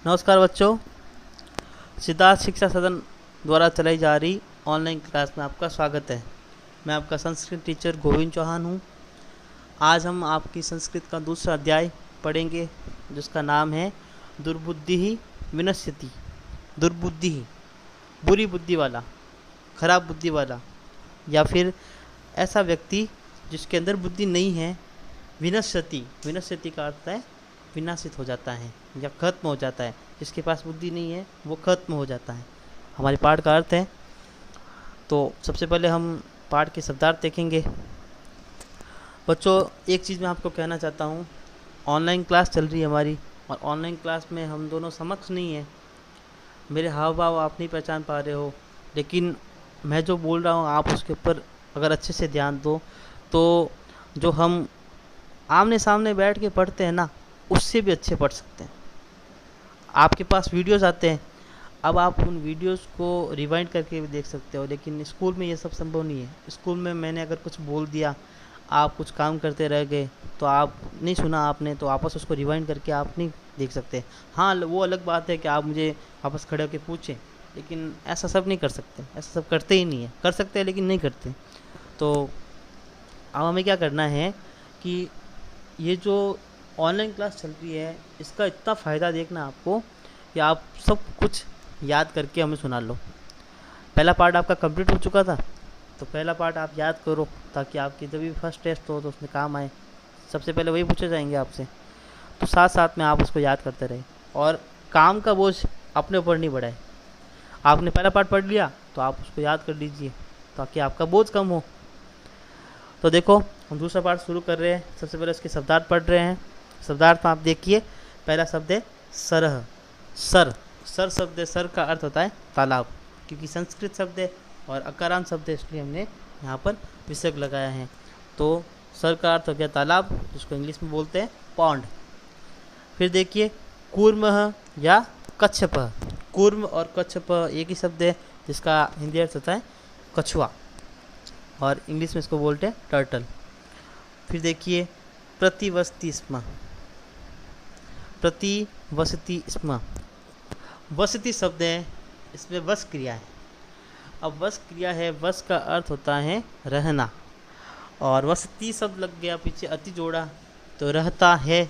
नमस्कार बच्चों, सिद्धार्थ शिक्षा सदन द्वारा चलाई जा रही ऑनलाइन क्लास में आपका स्वागत है। मैं आपका संस्कृत टीचर गोविंद चौहान हूँ। आज हम आपकी संस्कृत का दूसरा अध्याय पढ़ेंगे जिसका नाम है दुर्बुद्धि ही विनश्यति। दुर्बुद्धि ही, बुरी बुद्धि वाला, खराब बुद्धि वाला, या फिर ऐसा व्यक्ति जिसके अंदर बुद्धि नहीं है। विनश्यति, विनश्यति का अर्थ है विनाशित हो जाता है या खत्म हो जाता है। जिसके पास बुद्धि नहीं है वो खत्म हो जाता है। हमारे पाठ का अर्थ है, तो सबसे पहले हम पाठ के शब्दार्थ देखेंगे। बच्चों, एक चीज़ मैं आपको कहना चाहता हूँ, ऑनलाइन क्लास चल रही है हमारी, और ऑनलाइन क्लास में हम दोनों समक्ष नहीं है। मेरे हाव भाव आप नहीं पहचान पा रहे हो, लेकिन मैं जो बोल रहा हूँ आप उसके ऊपर अगर अच्छे से ध्यान दो तो जो हम आमने सामने बैठ के पढ़ते हैं ना, उससे भी अच्छे पढ़ सकते हैं। आपके पास वीडियोस आते हैं, अब आप उन वीडियोस को रिवाइंड करके भी देख सकते हो, लेकिन स्कूल में ये सब संभव नहीं है। स्कूल में मैंने अगर कुछ बोल दिया, आप कुछ काम करते रह गए तो आप नहीं सुना आपने, तो वापस उसको रिवाइंड करके आप नहीं देख सकते। हाँ, वो अलग बात है कि आप मुझे वापस खड़े होकर पूछें, लेकिन ऐसा सब नहीं कर सकते, ऐसा सब करते ही नहीं है। कर सकते हैं लेकिन नहीं करते। तो अब हमें क्या करना है कि ये जो ऑनलाइन क्लास चल रही है इसका इतना फ़ायदा देखना आपको कि आप सब कुछ याद करके हमें सुना लो। पहला पार्ट आपका कंप्लीट हो चुका था, तो पहला पार्ट आप याद करो ताकि आपकी जब भी फर्स्ट टेस्ट हो तो उसमें काम आए। सबसे पहले वही पूछे जाएंगे आपसे, तो साथ साथ में आप उसको याद करते रहे और काम का बोझ अपने ऊपर नहीं बढ़ाए। आपने पहला पार्ट पढ़ लिया तो आप उसको याद कर लीजिए ताकि आपका बोझ कम हो। तो देखो, हम दूसरा पार्ट शुरू कर रहे हैं। सबसे पहले उसके शब्दार्थ पढ़ रहे हैं। शब्दार्थ में आप देखिए, पहला शब्द है सरह। सर, सर शब्द है, सर का अर्थ होता है तालाब, क्योंकि संस्कृत शब्द है और अकारांत शब्द है, इसलिए हमने यहाँ पर विसर्ग लगाया है। तो सर का अर्थ हो गया तालाब, जिसको इंग्लिश में बोलते हैं पॉन्ड। फिर देखिए कूर्मः या कच्छपः। कूर्म और कच्छपः एक ही शब्द है, जिसका हिंदी अर्थ होता है कछुआ, और इंग्लिश में इसको बोलते हैं टर्टल। फिर देखिए प्रतिवसति स्म। प्रतिवसति स्म, वसति शब्द है, इसमें वस क्रिया है। अब वस क्रिया है, वस का अर्थ होता है रहना, और वसति शब्द लग गया पीछे, अति जोड़ा तो रहता है।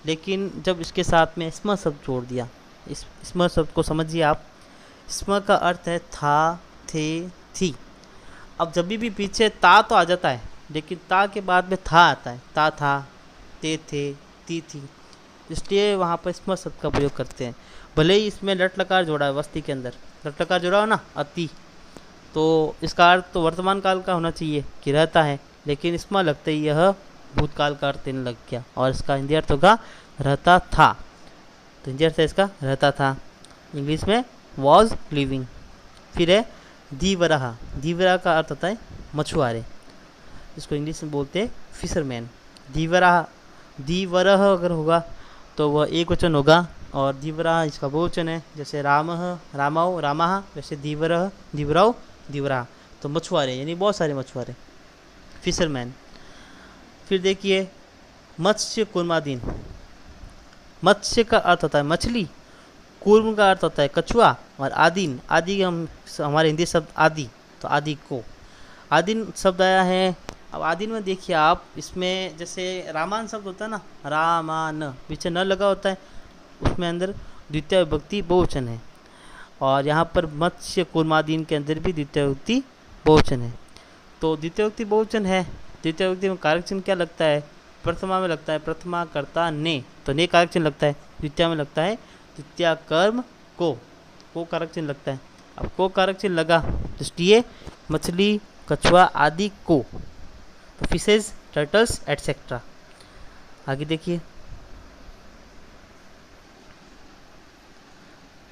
लेकिन जब इसके साथ में स्म शब्द जोड़ दिया, इस स्म शब्द को समझिए आप। स्म का अर्थ है था, थे, थी। अब जब भी पीछे ता तो आ जाता है, लेकिन ता के बाद में था आता है। ता था, ते थे, ती थी, इसलिए वहाँ पर स्म शब्द का प्रयोग करते हैं। भले ही इसमें लट लकार जोड़ा है, वस्ती के अंदर लट लकार जोड़ा हो ना, अति, तो इसका अर्थ तो वर्तमान काल का होना चाहिए कि रहता है, लेकिन स्म लगते ही यह भूतकाल का अर्थ देने लग गया, और इसका हिंदी अर्थ होगा रहता था। तो हिंदी अर्थ है इसका रहता था, इंग्लिश में वॉज लिविंग। फिर है धीवरह। धीवरह का अर्थ होता है मछुआरे, इसको इंग्लिश में बोलते हैं फिशरमैन। धीवरह, धीवरह अगर होगा तो वह एक वचन होगा, और धीवरह इसका बहुवचन है, जैसे रामः, रामाओ, रामाः, वैसे धीवरः, धीवराओ, धीवराः। तो मछुआरे यानी बहुत सारे मछुआरे, फिशरमैन। फिर देखिए मत्स्य कुर्मादीन। मत्स्य का अर्थ होता है मछली, कूर्म का अर्थ होता है कछुआ, और आदीन, आदि हम हमारे हिंदी शब्द आदि, तो आदि को आदीन शब्द आया है। अब आदीन में देखिए आप, इसमें जैसे रामान शब्द होता है ना, रामान पीछे न लगा होता है, उसमें अंदर द्वितीय विभक्ति बहुवचन है, और यहाँ पर मत्स्य कुर्मादीन के अंदर भी द्वितीय विभक्ति बहुवचन है। तो द्वितीय विभक्ति बहुवचन है, द्वितीय विभक्ति में कारक चिन्ह क्या लगता है? प्रथमा में लगता है प्रथमा कर्ता ने, तो ने कारक चिन्ह लगता है। द्वितीय में लगता है द्वितीय कर्म को कारक चिन्ह लगता है। अब को कारक चिन्ह लगा, इसलिए मछली, कछुआ आदि को, तो फिशेज, टर्टल्स एटसेट्रा। आगे देखिए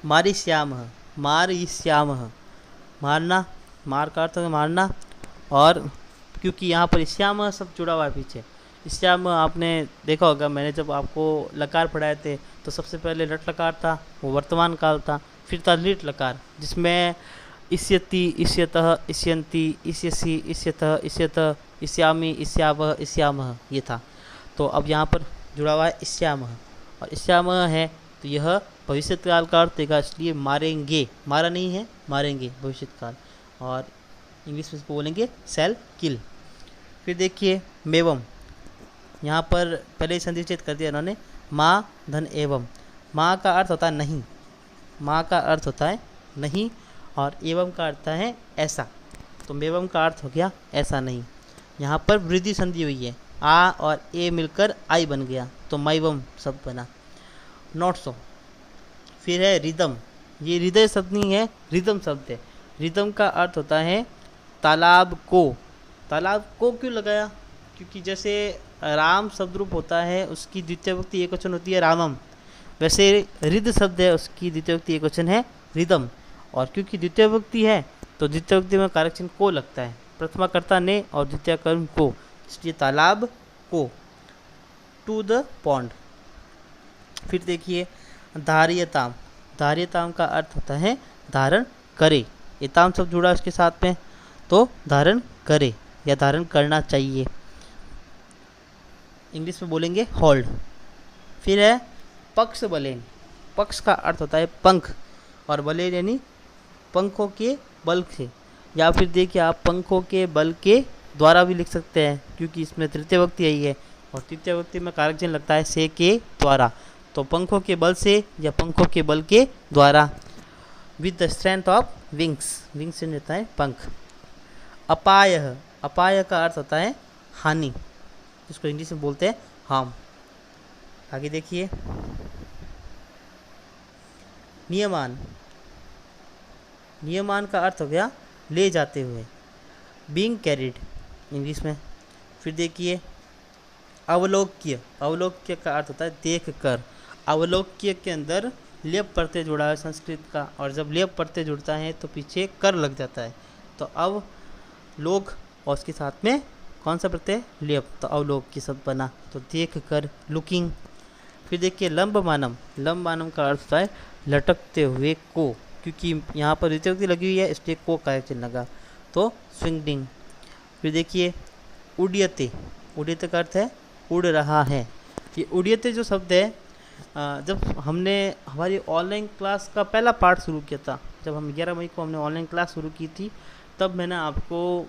मारिष्यामः। मारिष्यामः, मारना, मार का अर्थ है मारना, और क्योंकि यहाँ पर श्याम सब जुड़ा हुआ है पीछे। श्याम आपने देखा होगा, मैंने जब आपको लकार पढ़ाए थे तो सबसे पहले लट लकार था, वो वर्तमान काल था। फिर था लिट लकार, जिसमें इष्यति, इष्यतः, इष्यन्ति, इष्यसि, इष्यतः, इष्यतः, इष्यामि, इष्यावः, इष्यामः, ये था। तो अब यहाँ पर जुड़ा हुआ है इष्यामः, और इष्यामः है तो यह भविष्य काल का अर्थ देगा, इसलिए मारेंगे, मारा नहीं है, मारेंगे भविष्य काल। और इंग्लिश में इसको बोलेंगे सेल किल। फिर देखिए मेवम, यहाँ पर पहले ही संधि विच्छेद कर दिया इन्होंने, माँ धन एवं। माँ का अर्थ होता है नहीं, माँ का अर्थ होता है नहीं, और एवं का अर्थ है ऐसा, तो मेवम का अर्थ हो गया ऐसा नहीं। यहाँ पर वृद्धि संधि हुई है, आ और ए मिलकर आई बन गया, तो मैवम शब्द बना, नॉट सो। फिर है रिदम, ये हृदय शब्द नहीं है, रिदम शब्द है। रिदम का अर्थ होता है तालाब को। तालाब को क्यों लगाया? क्योंकि जैसे राम शब्द रूप होता है, उसकी द्वितीय विभक्ति एकवचन होती है रामम, वैसे रिद शब्द है, उसकी द्वितीय विभक्ति एकवचन है रिदम। और क्योंकि द्वितीय विभक्ति है तो द्वितीय विभक्ति में कारक चिन्ह को लगता है, प्रथमा कर्ता ने और द्वितीय कर्म को, इसलिए तालाब को, टू द पॉन्ड। फिर देखिए धार्यताम, धार्यताम का अर्थ होता है धारण करे, एताम शब्द जुड़ा उसके साथ में, तो धारण करे या धारण करना चाहिए, इंग्लिश में बोलेंगे होल्ड। फिर है पक्ष बलेन, पक्ष का अर्थ होता है पंख, और बलेन यानी पंखों के बल से, या फिर देखिए आप पंखों के बल के द्वारा भी लिख सकते हैं, क्योंकि इसमें तृतीय विभक्ति आई है और तृतीय विभक्ति में कारक चिन्ह लगता है से के द्वारा, तो पंखों के बल से या पंखों के बल के द्वारा। With the strength of wings, wings से रहता है पंख। अपाय, अपाय का अर्थ होता है हानि, जिसको इंग्लिश में बोलते हैं हार्म। आगे देखिए नियमान, नियमान का अर्थ हो गया ले जाते हुए, बीइंग कैरिड इंग्लिश में। फिर देखिए अवलोक्य, अवलोक्य का अर्थ होता है देख कर। अवलोक्य के अंदर लेप प्रत्यय जुड़ा है संस्कृत का, और जब लेप प्रत्यय जुड़ता है तो पीछे कर लग जाता है, तो अवलोक और उसके साथ में कौन सा प्रत्यय? लेप, तो अवलोक्य शब्द बना, तो देख कर, लुकिंग। फिर देखिए लंबमानम, लंबमानम का अर्थ होता है लटकते हुए को, क्योंकि यहाँ पर द्वितीय विभक्ति लगी हुई है इसलिए को कारक चिन्ह लगा, तो स्विंगडिंग। फिर देखिए उड्यते, उड्यते का अर्थ है उड़ रहा है। ये उड्यते जो शब्द है, जब हमने हमारी ऑनलाइन क्लास का पहला पार्ट शुरू किया था, जब हम 11 मई को हमने ऑनलाइन क्लास शुरू की थी, तब मैंने आपको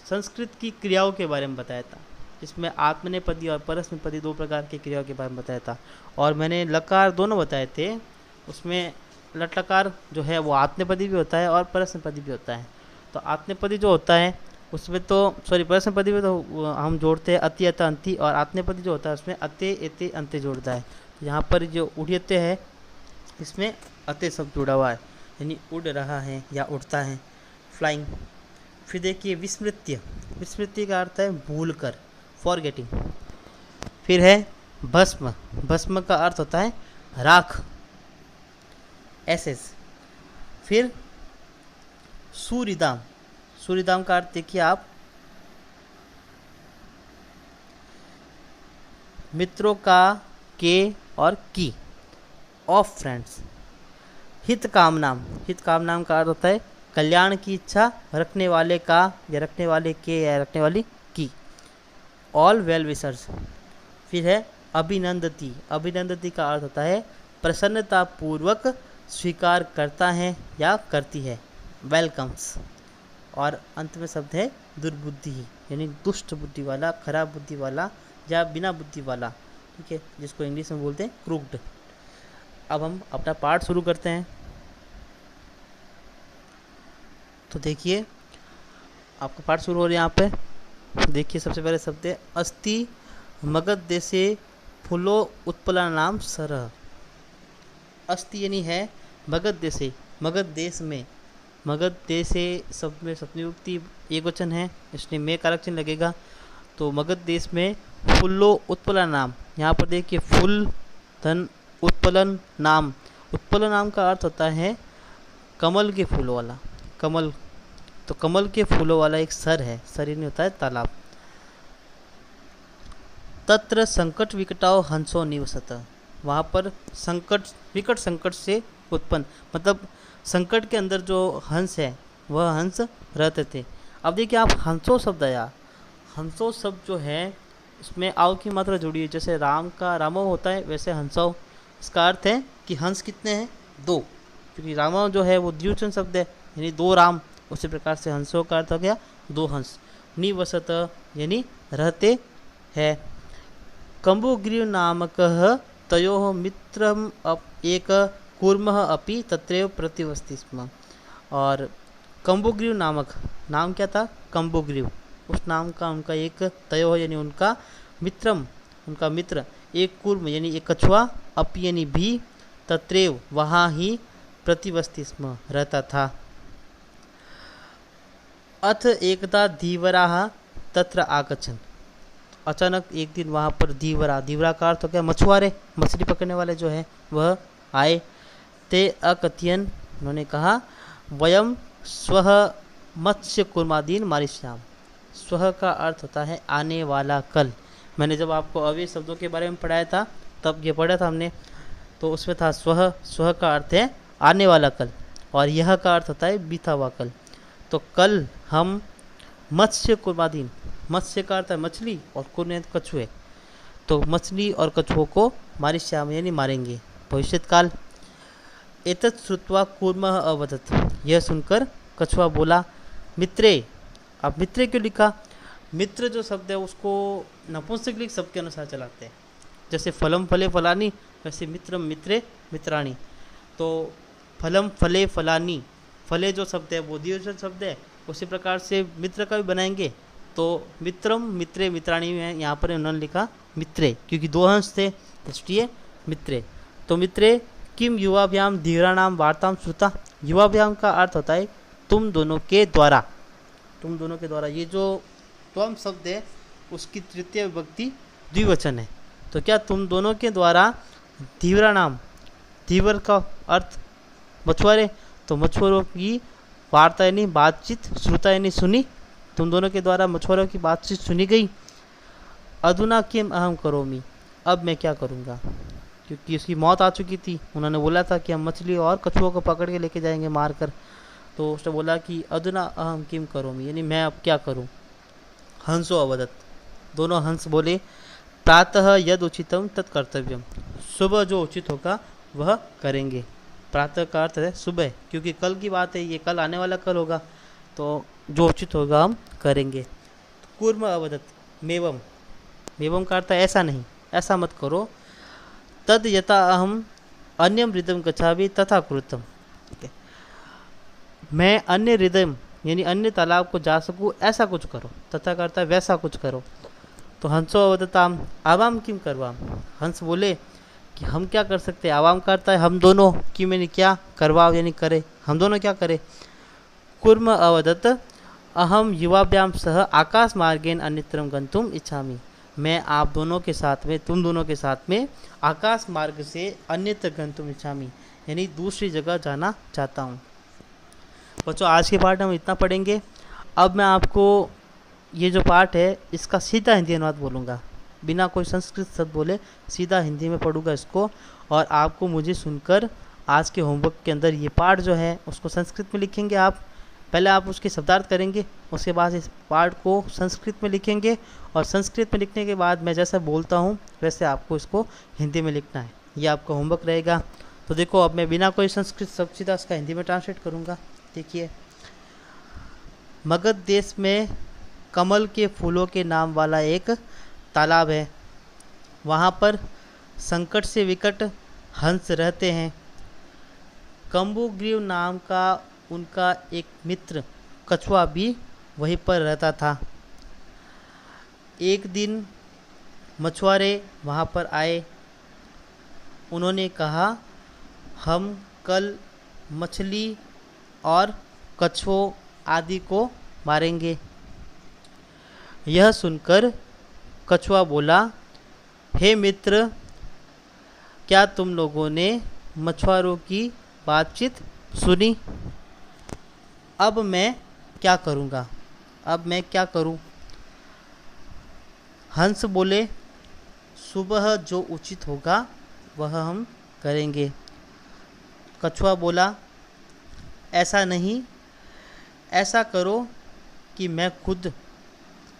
संस्कृत की क्रियाओं के बारे में बताया था, इसमें आत्मनेपदी और परस्मैपदी दो प्रकार की क्रियाओं के बारे में बताया था, और मैंने लकार दोनों बताए थे। उसमें लट लकार जो है वो आत्मनेपदी भी होता है और परस्मैपदी भी होता है। तो आत्मनेपदी जो होता है उसमें तो परस्मैपदी में तो हम जोड़ते हैं अति अत अंति, और आत्मनेपदी जो होता है उसमें अते एते अंत्य जोड़ता है। तो यहाँ पर जो उड्यते है इसमें अते शब्द जुड़ा हुआ है, यानी उड़ रहा है या उड़ता है, फ्लाइंग। फिर देखिए विस्मृत्य, विस्मृत्य का अर्थ है भूल कर, फॉरगेटिंग। फिर है भस्म, भस्म का अर्थ होता है राख, एसेस। फिर सूरिदाम, सूरिदाम का अर्थ देखिए आप मित्रों का, के और की, ऑफ फ्रेंड्स। हित कामनाम, हित कामनाम का अर्थ होता है कल्याण की इच्छा रखने वाले का या रखने वाले के या रखने वाली की, ऑल वेल विशर्स। फिर है अभिनंदती, अभिनंदती का अर्थ होता है प्रसन्नता पूर्वक स्वीकार करता है या करती है, वेलकम्स। और अंत में शब्द है दुर्बुद्धि, यानी दुष्ट बुद्धि वाला, खराब बुद्धि वाला या बिना बुद्धि वाला, ठीक है, जिसको इंग्लिश में बोलते हैं क्रूक्ड। अब हम अपना पाठ शुरू करते हैं। तो देखिए आपका पाठ शुरू हो रहा है यहाँ पे। देखिए सबसे पहले शब्द है अस्ति मगध देशे फूलो उत्पला नाम सरह। अस्ति यानी है मगध देशे, मगध देश में, मगध देशे शब्द में सप्तमी विभक्ति एक वचन है, इसलिए में कारक चिन्ह लगेगा। तो मगध देश में फूलो उत्पला नाम, यहाँ पर देखिए फूल धन उत्पलन नाम, उत्पलन नाम का अर्थ होता है कमल के फूलों वाला, कमल, तो कमल के फूलों वाला एक सर है, सर नहीं होता है तालाब। तत्र संकट विकटाओ हंसो निवसत, वहाँ पर संकट, विकट संकट से उत्पन्न, मतलब संकट के अंदर जो हंस है वह हंस रहते थे। अब देखिए आप हंसो शब्द आया, हंसो शब्द जो है इसमें आओ की मात्रा जुड़ी है, जैसे राम का रामो होता है वैसे हंसो, इसका अर्थ है कि हंस कितने हैं? 2, क्योंकि रामा जो है वो द्विवचन शब्द है, यानी 2 राम। उसी प्रकार से हंसों का अर्थ हो गया 2 हंस। निवसत यानी रहते हैं। कम्बुग्रीव नामकः तयोः मित्रम् एक कूर्मः अपि तत्रैव प्रतिवसति स्म। और कम्बुग्रीव नामक, नाम क्या था? कम्बुग्रीव। उस नाम का उनका एक तयोः यानी उनका मित्रम, उनका मित्र, एक कूर्म यानी एक कछुआ, अपि यानी भी, तत्रैव वहाँ ही, प्रतिवसति स्म रहता था। अथ एकदा धीवराः तत्र आगच्छन्। अचानक एक दिन वहाँ पर धीवरा, धीवरा का अर्थ हो गया मछुआरे, मछली पकड़ने वाले जो है वह आए। ते अकथयन्, उन्होंने कहा, वयम स्वः मत्स्य कुर्मादीन मारिष्याम। स्वः का अर्थ होता है आने वाला, कल। मैंने जब आपको अव्यय शब्दों के बारे में पढ़ाया था तब ये पढ़ा था हमने, तो उसमें था स्वः। स्वः का अर्थ है आने वाला कल, और यह का अर्थ होता है बीता हुआ कल। तो कल हम मत्स्य कुर्मादीन, मत्स्य का अर्थ है मछली और कुर्म कछुए, तो मछली और कछुओं को मारिष्याम यानी मारेंगे, भविष्यत काल। एतत् श्रुत्वा कूर्मः अवदत्, यह सुनकर कछुआ बोला, मित्रे। अब मित्रे क्यों लिखा? मित्र जो शब्द है उसको नपुंसकलिंग शब्द के अनुसार चलाते हैं। जैसे फलम फले फलानी, वैसे मित्रम मित्रे मित्राणी। तो फलम फले फलानी, फले जो शब्द है वो द्विवचन शब्द है, उसी प्रकार से मित्र का भी बनाएंगे। तो मित्रम मित्रे मित्राणी में यहाँ पर उन्होंने लिखा मित्रे, क्योंकि 2 हंस थे इसलिए मित्रे। तो मित्रे किम युवाभ्याम धीराणाम वार्ताम श्रुता। युवाभ्याम का अर्थ होता है तुम दोनों के द्वारा, तुम दोनों के द्वारा। ये जो त्वम शब्द है उसकी तृतीय विभक्ति द्विवचन है। तो क्या तुम दोनों के द्वारा धीवराणाम, धीवर का अर्थ मछुआरे, तो मछुआरों की वार्ता यानी बातचीत, श्रुता यानी सुनी, तुम दोनों के द्वारा मछुआरों की बातचीत सुनी गई। अधुना किम अहम करोमि, अब मैं क्या करूँगा, क्योंकि उसकी मौत आ चुकी थी। उन्होंने बोला था कि हम मछली और कछुओं को पकड़ के लेके जाएंगे मार कर, तो उसने बोला कि अधुना अहम किम करोमि, यानी मैं अब क्या करूं। हंसो अवदत्, दोनों हंस बोले, प्रातः यद उचितम तत् कर्तव्यम, सुबह जो उचित होगा वह करेंगे। प्रातः का अर्थ है सुबह, क्योंकि कल की बात है, ये कल आने वाला कल होगा, तो जो उचित होगा हम करेंगे। कूर्म अवदत् मेवम, मेवम का अर्थ है ऐसा नहीं, ऐसा मत करो। तद यथा अहम अन्यम हृदय गच्छामि तथा कृतम, मैं अन्य हृदय यानी अन्य तालाब को जा सकूँ ऐसा कुछ करो, तथा करता है वैसा कुछ करो। तो हंसो अवदताम आवाम किम करवाम, हंस बोले कि हम क्या कर सकते हैं। आवाम करता है हम दोनों, कि मैंने क्या, करवाव यानी करे, हम दोनों क्या करें। कुर्म अवदत अहम युवाभ्याम सह आकाश मार्गेन अन्यत्रम गंतुम इच्छामि, मैं आप दोनों के साथ में, तुम दोनों के साथ में आकाश मार्ग से अन्यत्र गंतुम इच्छामि यानी दूसरी जगह जाना चाहता हूँ। बच्चों आज के पाठ हम इतना पढ़ेंगे। अब मैं आपको ये जो पाठ है इसका सीधा हिंदी अनुवाद बोलूँगा, बिना कोई संस्कृत शब्द बोले सीधा हिंदी में पढ़ूंगा इसको, और आपको मुझे सुनकर आज के होमवर्क के अंदर ये पाठ जो है उसको संस्कृत में लिखेंगे। आप पहले आप उसके शब्दार्थ करेंगे, उसके बाद इस पाठ को संस्कृत में लिखेंगे, और संस्कृत में लिखने के बाद मैं जैसा बोलता हूँ वैसे आपको इसको हिंदी में लिखना है। ये आपका होमवर्क रहेगा। तो देखो अब मैं बिना कोई संस्कृत शब्द सीधा इसका हिंदी में ट्रांसलेट करूँगा। देखिए, मगध देश में कमल के फूलों के नाम वाला एक तालाब है। वहाँ पर संकट से विकट हंस रहते हैं। कम्बुग्रीव नाम का उनका एक मित्र कछुआ भी वहीं पर रहता था। एक दिन मछुआरे वहाँ पर आए। उन्होंने कहा हम कल मछली और कछुओं आदि को मारेंगे। यह सुनकर कछुआ बोला, हे मित्र, क्या तुम लोगों ने मछुआरों की बातचीत सुनी? अब मैं क्या करूँगा, अब मैं क्या करूँ। हंस बोले, सुबह जो उचित होगा वह हम करेंगे। कछुआ बोला, ऐसा नहीं, ऐसा करो कि मैं खुद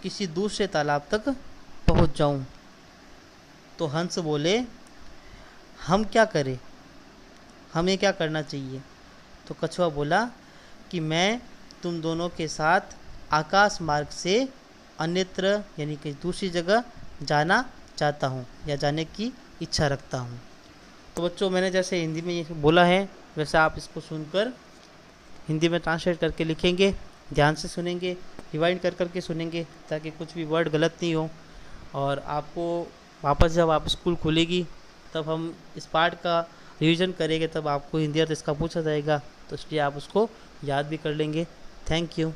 किसी दूसरे तालाब तक पहुंच जाऊं। तो हंस बोले, हम क्या करें, हमें क्या करना चाहिए। तो कछुआ बोला कि मैं तुम दोनों के साथ आकाश मार्ग से अन्यत्र यानी कि दूसरी जगह जाना चाहता हूँ या जाने की इच्छा रखता हूँ। तो बच्चों, मैंने जैसे हिंदी में ये बोला है वैसे आप इसको सुनकर हिंदी में ट्रांसलेट करके लिखेंगे, ध्यान से सुनेंगे, रिवाइंड कर करके सुनेंगे ताकि कुछ भी वर्ड गलत नहीं हो। और आपको वापस जब आप स्कूल खुलेगी तब हम इस पार्ट का रिवीजन करेंगे, तब आपको हिंदी अर्थ इसका पूछा जाएगा, तो इसलिए आप उसको याद भी कर लेंगे। Thank you.